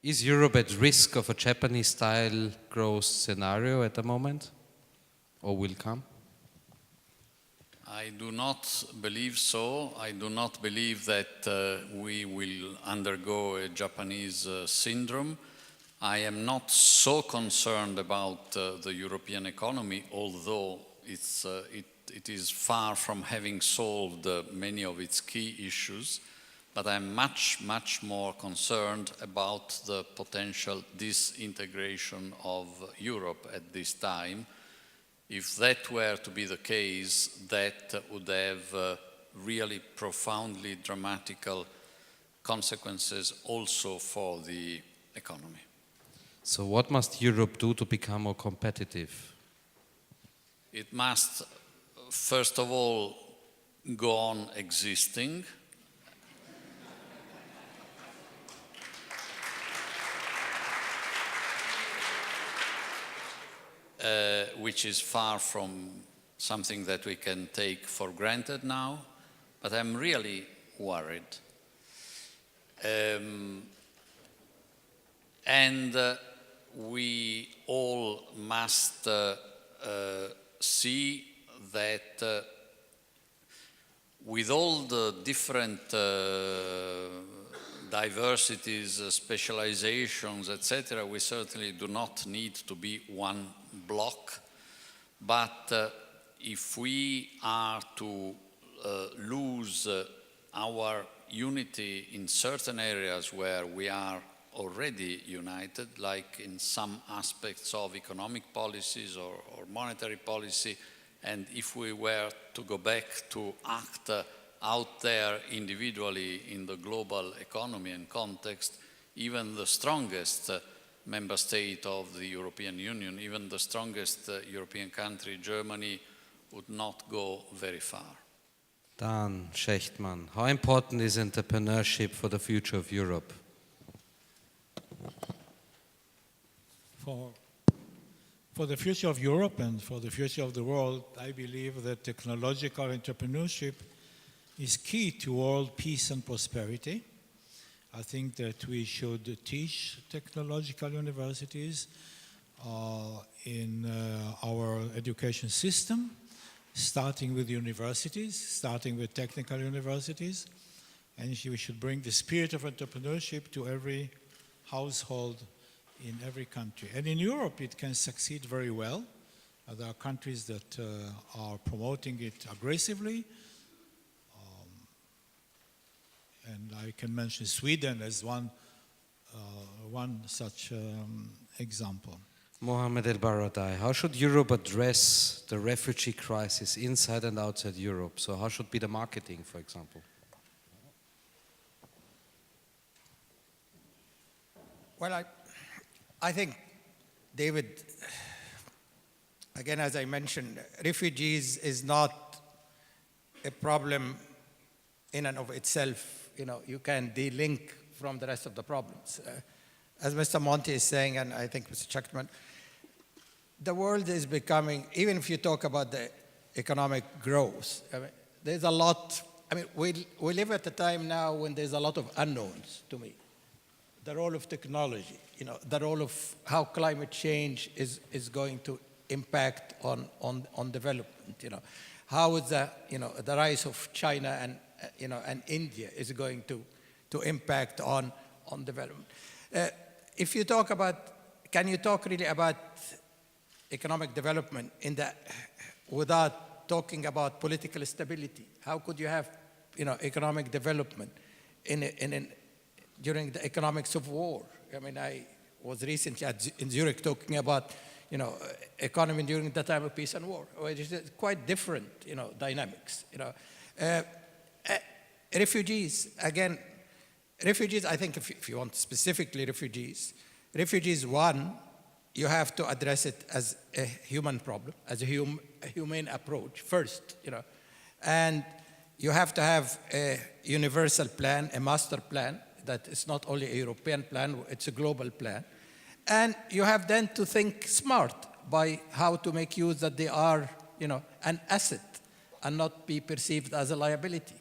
Is Europe at risk of a Japanese-style growth scenario at the moment, or will come? I do not believe so. I do not believe that we will undergo a Japanese syndrome. I am not so concerned about the European economy, although it is far from having solved many of its key issues. But I'm much, much more concerned about the potential disintegration of Europe at this time. If that were to be the case, that would have really profoundly dramatical consequences also for the economy. So what must Europe do to become more competitive? It must, first of all, go on existing. Which is far from something that we can take for granted now, but I'm really worried. And we all must see that with all the different diversities, specializations, etc., we certainly do not need to be one block, but if we are to lose our unity in certain areas where we are already united, like in some aspects of economic policies or monetary policy, and if we were to go back to act out there individually in the global economy and context, even the strongest member state of the European Union, even the strongest European country, Germany, would not go very far. Dan Schechtman, how important is entrepreneurship for the future of Europe? For the future of Europe and for the future of the world, I believe that technological entrepreneurship is key to world peace and prosperity. I think that we should teach technological universities in our education system, starting with universities, starting with technical universities, and we should bring the spirit of entrepreneurship to every household in every country. And in Europe, it can succeed very well. There are countries that are promoting it aggressively. And I can mention Sweden as one such example. Mohamed El Baradei, how should Europe address the refugee crisis inside and outside Europe? So how should be the marketing, for example? Well, I think, David, again, as I mentioned, refugees is not a problem in and of itself. You know, you can de-link from the rest of the problems. As Mr. Monti is saying, and I think Mr. Schechtman, the world is becoming, even if you talk about the economic growth, I mean, there's a lot, I mean, we live at a time now when there's a lot of unknowns to me. The role of technology, you know, the role of how climate change is going to impact on development, you know. How is the rise of China and and India is going to impact on development. If you talk about, can you talk really about economic development without talking about political stability? How could you have economic development during the economics of war? I mean, I was recently in Zurich talking about economy during the time of peace and war. It is quite different dynamics. Refugees, again, refugees, I think if you want specifically refugees, one, you have to address it as a human problem, as a humane approach first, and you have to have a universal plan, a master plan, that is not only a European plan, it's a global plan. And you have then to think smart by how to make use that they are, an asset and not be perceived as a liability.